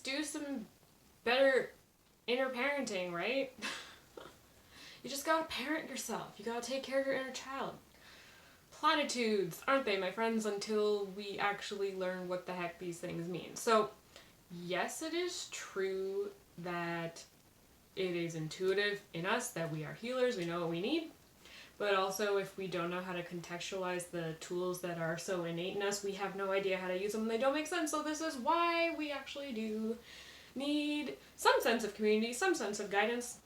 just do some better inner parenting, right? You just gotta parent yourself. You gotta take care of your inner child. Platitudes, aren't they, my friends, until we actually learn what the heck these things mean. So, yes, it is true that it is intuitive in us that we are healers, we know what we need, but also if we don't know how to contextualize the tools that are so innate in us, we have no idea how to use them and they don't make sense. So this is why we actually do need some sense of community, some sense of guidance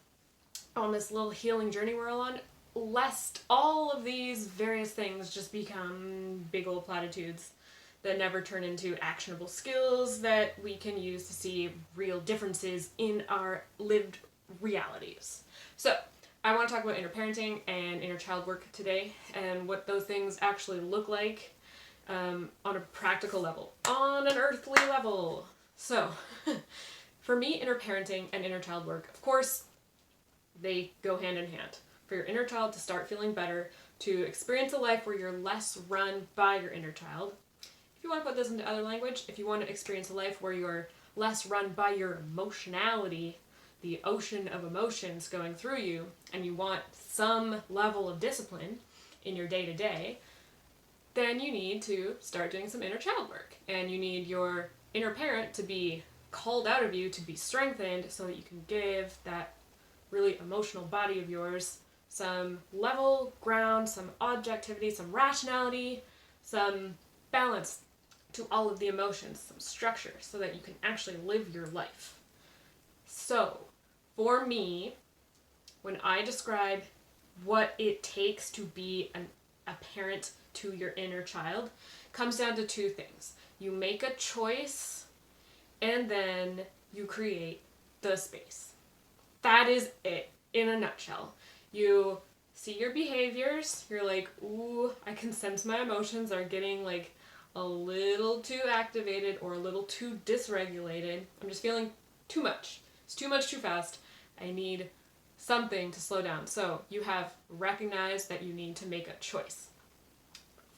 on this little healing journey we're all on, lest all of these various things just become big old platitudes that never turn into actionable skills that we can use to see real differences in our lived realities. So, I want to talk about inner parenting and inner child work today and what those things actually look like on a practical level, on an earthly level. So, for me, inner parenting and inner child work, of course, they go hand in hand. For your inner child to start feeling better, to experience a life where you're less run by your inner child. If you want to put this into other language, if you want to experience a life where you're less run by your emotionality, the ocean of emotions going through you, and you want some level of discipline in your day-to-day, then you need to start doing some inner child work. And you need your inner parent to be called out of you, to be strengthened, so that you can give that really emotional body of yours some level ground, some objectivity, some rationality, some balance to all of the emotions, some structure, so that you can actually live your life. So, for me, when I describe what it takes to be a parent to your inner child, comes down to two things. You make a choice, and then you create the space. That is it, in a nutshell. You see your behaviors, you're like, ooh, I can sense my emotions are getting like a little too activated or a little too dysregulated. I'm just feeling too much. It's too much too fast. I need something to slow down. So you have recognized that you need to make a choice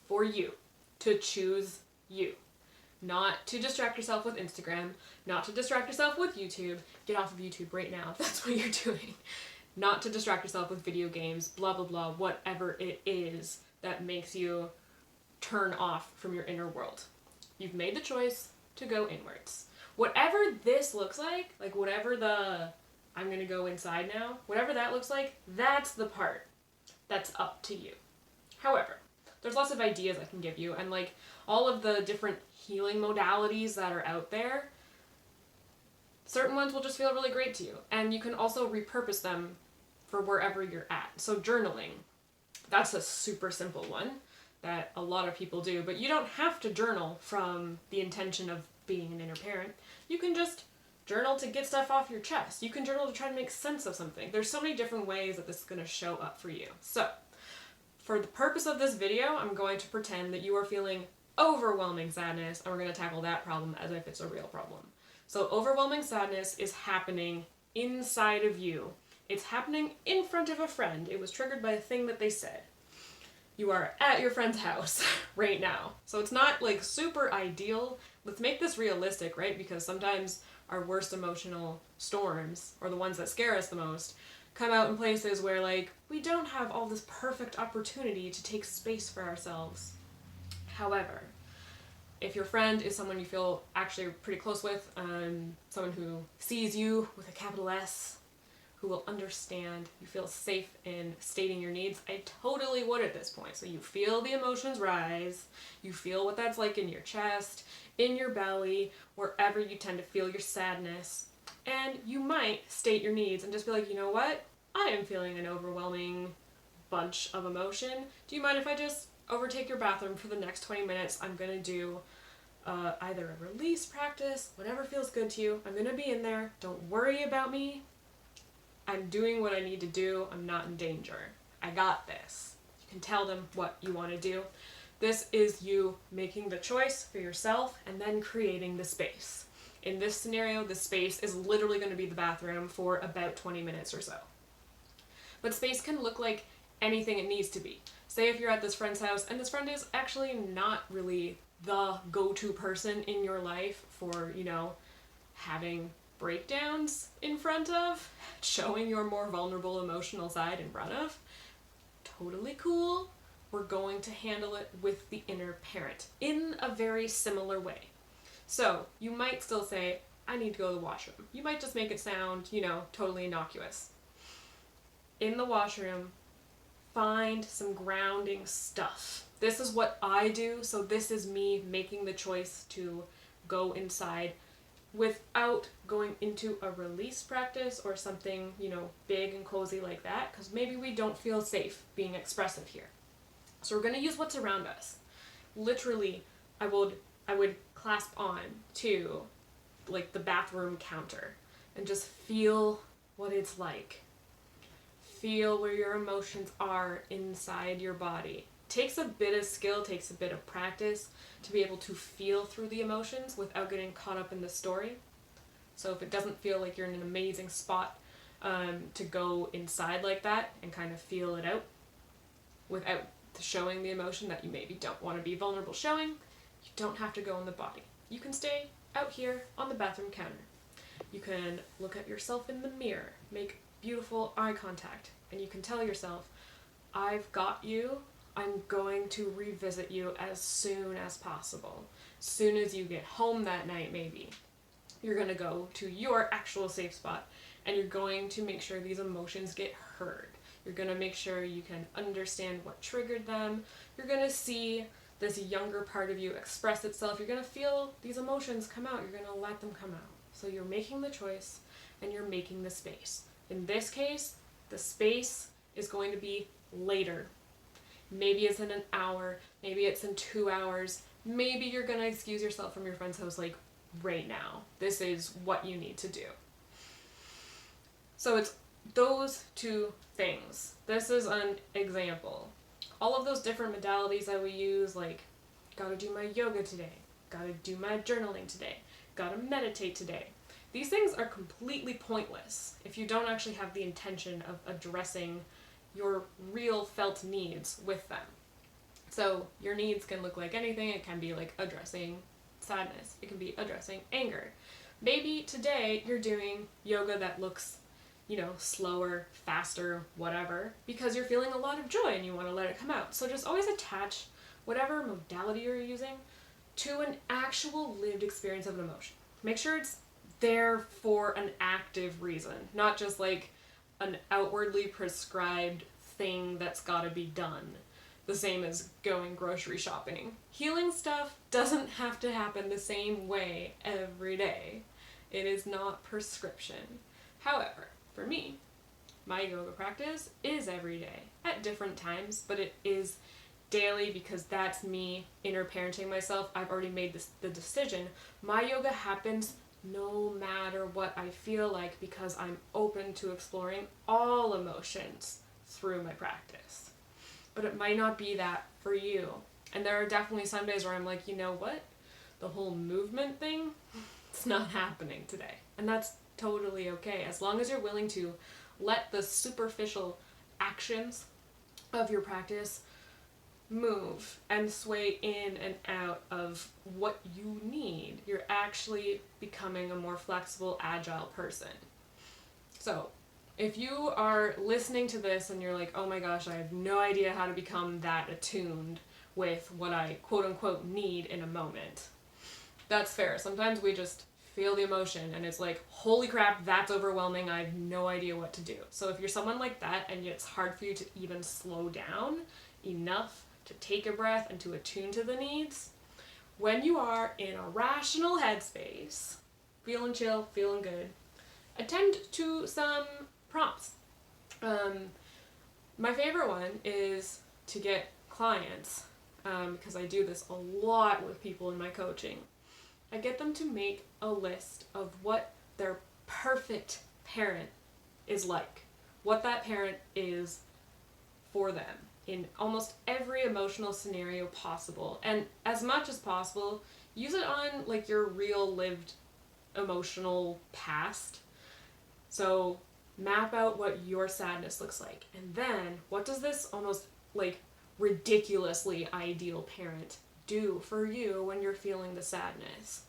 for you, to choose you. Not to distract yourself with Instagram, not to distract yourself with YouTube. Get off of YouTube right now if that's what you're doing. Not to distract yourself with video games, blah, blah, blah, whatever it is that makes you turn off from your inner world. You've made the choice to go inwards. Whatever this looks like whatever the I'm gonna go inside now, whatever that looks like, that's the part that's up to you. However, there's lots of ideas I can give you, and like all of the different healing modalities that are out there, certain ones will just feel really great to you, and you can also repurpose them for wherever you're at. So journaling, that's a super simple one that a lot of people do, but you don't have to journal from the intention of being an inner parent. You can just journal to get stuff off your chest. You can journal to try to make sense of something. There's so many different ways that this is going to show up for you. So, for the purpose of this video, I'm going to pretend that you are feeling overwhelming sadness, and we're going to tackle that problem as if it's a real problem. So, overwhelming sadness is happening inside of you. It's happening in front of a friend. It was triggered by a thing that they said. You are at your friend's house right now. So it's not like super ideal. Let's make this realistic, right? Because sometimes our worst emotional storms, or the ones that scare us the most, come out in places where like we don't have all this perfect opportunity to take space for ourselves. However, if your friend is someone you feel actually pretty close with, someone who sees you with a capital S, who will understand, you feel safe in stating your needs, I totally would at this point. So you feel the emotions rise, you feel what that's like in your chest, in your belly, wherever you tend to feel your sadness, and you might state your needs and just be like, you know what? I am feeling an overwhelming bunch of emotion. Do you mind if I just overtake your bathroom for the next 20 minutes? I'm gonna do either a release practice, whatever feels good to you. I'm gonna be in there. Don't worry about me. I'm doing what I need to do. I'm not in danger. I got this. You can tell them what you want to do. This is you making the choice for yourself and then creating the space. In this scenario, the space is literally going to be the bathroom for about 20 minutes or so. But space can look like anything it needs to be. Say if you're at this friend's house and this friend is actually not really the go-to person in your life for, having breakdowns in front of, showing your more vulnerable emotional side in front of, totally cool. We're going to handle it with the inner parent in a very similar way. So you might still say, I need to go to the washroom. You might just make it sound, totally innocuous. In the washroom, find some grounding stuff. This is what I do, so this is me making the choice to go inside without going into a release practice or something, big and cozy like that, because maybe we don't feel safe being expressive here. So we're going to use what's around us. Literally, I would clasp on to like the bathroom counter and just feel what it's like. Feel where your emotions are inside your body. Takes a bit of skill, takes a bit of practice to be able to feel through the emotions without getting caught up in the story. So if it doesn't feel like you're in an amazing spot to go inside like that and kind of feel it out without showing the emotion that you maybe don't want to be vulnerable showing, you don't have to go in the body. You can stay out here on the bathroom counter. You can look at yourself in the mirror, make beautiful eye contact, and you can tell yourself, I've got you. I'm going to revisit you as soon as possible. Soon as you get home that night, maybe, you're going to go to your actual safe spot and you're going to make sure these emotions get heard. You're going to make sure you can understand what triggered them. You're going to see this younger part of you express itself. You're going to feel these emotions come out. You're going to let them come out. So you're making the choice and you're making the space. In this case, the space is going to be later. Maybe it's in an hour, maybe it's in 2 hours, maybe you're gonna excuse yourself from your friend's house like right now. This is what you need to do. So it's those two things. This is an example. All of those different modalities that we use, like gotta do my yoga today, gotta do my journaling today, gotta meditate today. These things are completely pointless if you don't actually have the intention of addressing your real felt needs with them. So your needs can look like anything. It can be like addressing sadness. It can be addressing anger. Maybe today you're doing yoga that looks, slower, faster, whatever, because you're feeling a lot of joy and you want to let it come out. So just always attach whatever modality you're using to an actual lived experience of an emotion. Make sure it's there for an active reason, not just like an outwardly prescribed thing that's gotta be done. The same as going grocery shopping. Healing stuff doesn't have to happen the same way every day. It is not prescription. However, for me, my yoga practice is every day at different times, but it is daily because that's me inner parenting myself. I've already made the decision. My yoga happens no matter what I feel like because I'm open to exploring all emotions through my practice. But it might not be that for you. And there are definitely some days where I'm like, you know what? The whole movement thing, it's not happening today. And that's totally okay. As long as you're willing to let the superficial actions of your practice move and sway in and out of what you need, you're actually becoming a more flexible, agile person. So if you are listening to this and you're like, oh my gosh, I have no idea how to become that attuned with what I quote unquote need in a moment, that's fair. Sometimes we just feel the emotion and it's like, holy crap, that's overwhelming, I have no idea what to do. So if you're someone like that and it's hard for you to even slow down enough to take a breath and to attune to the needs, when you are in a rational headspace, feeling chill, feeling good, attend to some prompts. My favorite one is to get clients, because I do this a lot with people in my coaching. I get them to make a list of what their perfect parent is like, what that parent is for them in almost every emotional scenario possible. And as much as possible, use it on like your real lived emotional past. So map out what your sadness looks like. And then what does this almost like ridiculously ideal parent do for you when you're feeling the sadness?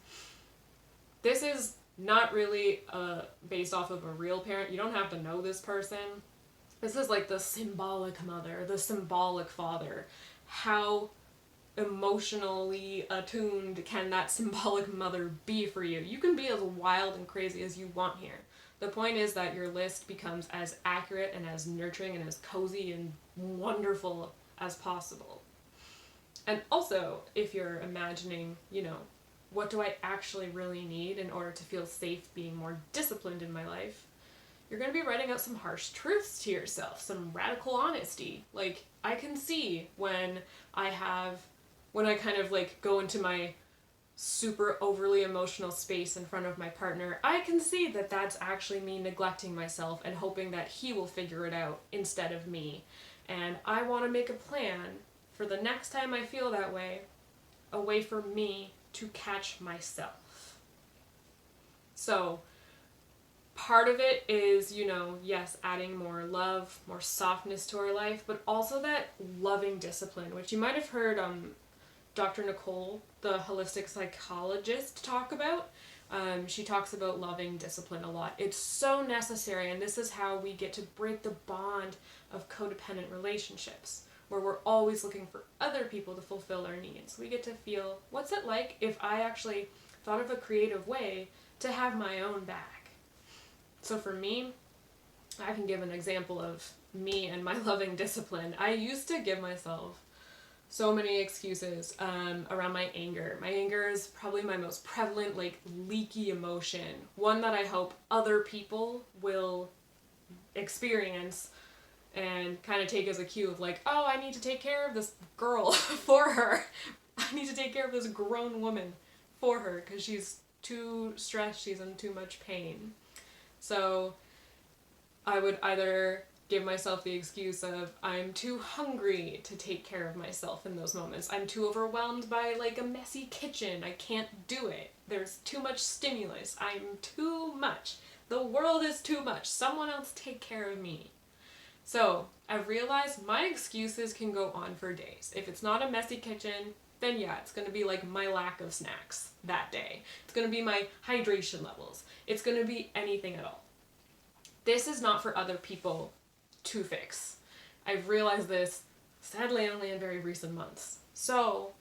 This is not really based off of a real parent. You don't have to know this person. This is like the symbolic mother, the symbolic father. How emotionally attuned can that symbolic mother be for you? You can be as wild and crazy as you want here. The point is that your list becomes as accurate and as nurturing and as cozy and wonderful as possible. And also, if you're imagining, what do I actually really need in order to feel safe being more disciplined in my life, you're going to be writing out some harsh truths to yourself, some radical honesty. Like, I can see when I kind of like go into my super overly emotional space in front of my partner, I can see that that's actually me neglecting myself and hoping that he will figure it out instead of me. And I want to make a plan for the next time I feel that way, a way for me to catch myself. So, part of it is, yes, adding more love, more softness to our life, but also that loving discipline, which you might have heard Dr. Nicole, the holistic psychologist, talk about. She talks about loving discipline a lot. It's so necessary, and this is how we get to break the bond of codependent relationships, where we're always looking for other people to fulfill our needs. We get to feel, what's it like if I actually thought of a creative way to have my own back? So for me, I can give an example of me and my loving discipline. I used to give myself so many excuses around my anger. My anger is probably my most prevalent, leaky emotion. One that I hope other people will experience and kind of take as a cue of oh, I need to take care of this girl for her. I need to take care of this grown woman for her because she's too stressed, she's in too much pain. So I would either give myself the excuse of I'm too hungry to take care of myself in those moments. I'm too overwhelmed by a messy kitchen. I can't do it. There's too much stimulus. I'm too much. The world is too much. Someone else take care of me. So I've realized my excuses can go on for days. If it's not a messy kitchen, then yeah, it's going to be my lack of snacks that day. It's going to be my hydration levels. It's going to be anything at all. This is not for other people to fix. I've realized this, sadly, only in very recent months. So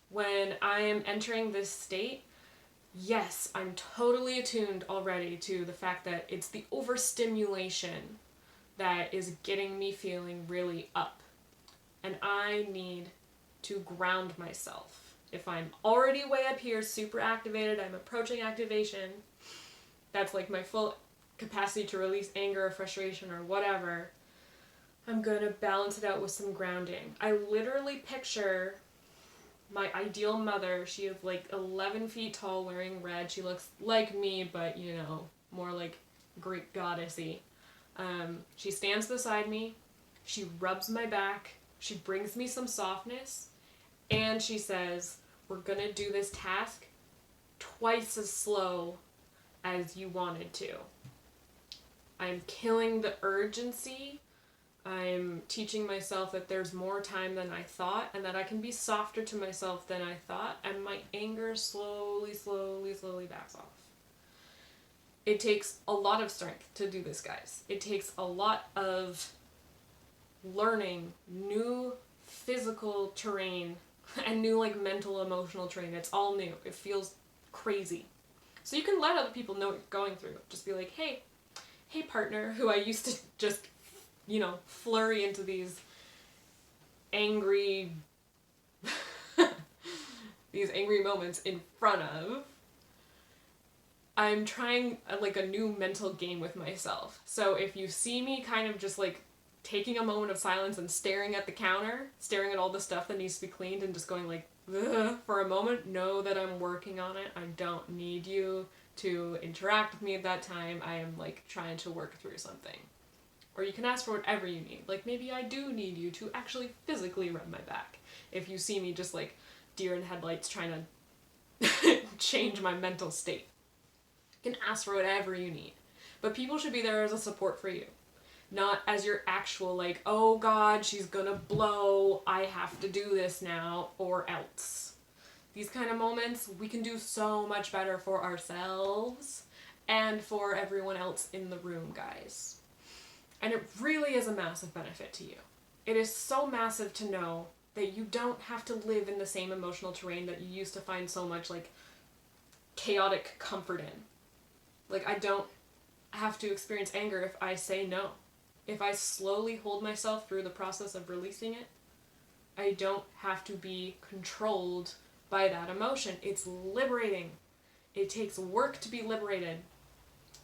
when I am entering this state, yes, I'm totally attuned already to the fact that it's the overstimulation that is getting me feeling really up. And I need to ground myself. If I'm already way up here, super activated, I'm approaching activation, that's my full capacity to release anger or frustration or whatever, I'm gonna balance it out with some grounding. I literally picture my ideal mother. She is 11 feet tall, wearing red. She looks like me, but more Greek goddessy. She stands beside me, she rubs my back, she brings me some softness, and she says, we're gonna do this task twice as slow as you wanted to. I'm killing the urgency. I'm teaching myself that there's more time than I thought, and that I can be softer to myself than I thought, and my anger slowly backs off. It takes a lot of strength to do this, guys. It takes a lot of learning new physical terrain and new mental, emotional terrain. It's all new. It feels crazy. So you can let other people know what you're going through. Just be like, hey partner, who I used to just, flurry into these angry moments in front of. I'm trying a new mental game with myself. So if you see me kind of just taking a moment of silence and staring at the counter, staring at all the stuff that needs to be cleaned and just going ugh, for a moment, know that I'm working on it. I don't need you to interact with me at that time. I am trying to work through something. Or you can ask for whatever you need. Maybe I do need you to actually physically rub my back. If you see me just deer in headlights trying to change my mental state. You can ask for whatever you need. But people should be there as a support for you. Not as your actual oh God, she's gonna blow, I have to do this now, or else. These kind of moments, we can do so much better for ourselves and for everyone else in the room, guys. And it really is a massive benefit to you. It is so massive to know that you don't have to live in the same emotional terrain that you used to find so much like chaotic comfort in. Like, I don't have to experience anger if I say no. If I slowly hold myself through the process of releasing it, I don't have to be controlled by that emotion. It's liberating. It takes work to be liberated.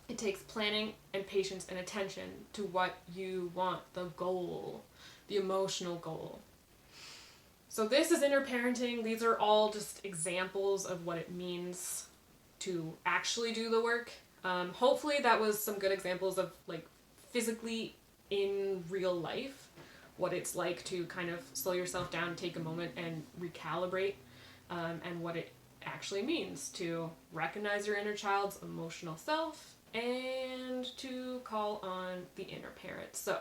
It takes planning and patience and attention to what you want, the goal, the emotional goal. So this is inner parenting. These are all just examples of what it means to actually do the work. Hopefully that was some good examples of like physically in real life what it's like to kind of slow yourself down, take a moment and recalibrate, and what it actually means to recognize your inner child's emotional self and to call on the inner parent. So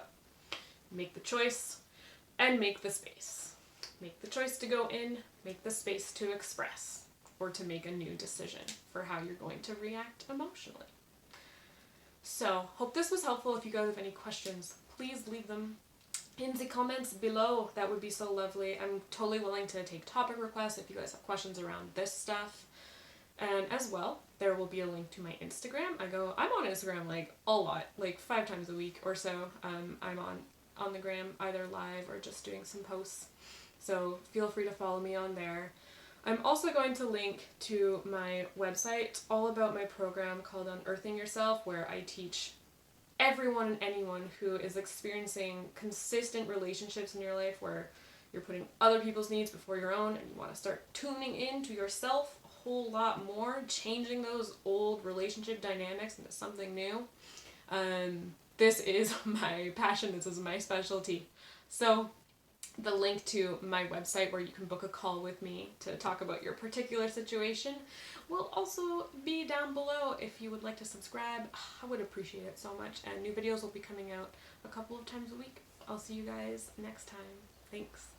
make the choice and make the space. Make the choice to go in, make the space to express, or to make a new decision for how you're going to react emotionally. So, hope this was helpful. If you guys have any questions, please leave them in the comments below. That would be so lovely. I'm totally willing to take topic requests if you guys have questions around this stuff. And as well, there will be a link to my Instagram. I'm on Instagram like a lot, like 5 times a week or so. I'm on the gram either live or just doing some posts. So feel free to follow me on there. I'm also going to link to my website all about my program called Unearthing Yourself, where I teach everyone and anyone who is experiencing consistent relationships in your life where you're putting other people's needs before your own and you want to start tuning in to yourself a whole lot more, changing those old relationship dynamics into something new. This is my passion. This is my specialty. So the link to my website where you can book a call with me to talk about your particular situation will also be down below if you would like to subscribe. I would appreciate it so much, and new videos will be coming out a couple of times a week. I'll see you guys next time. Thanks.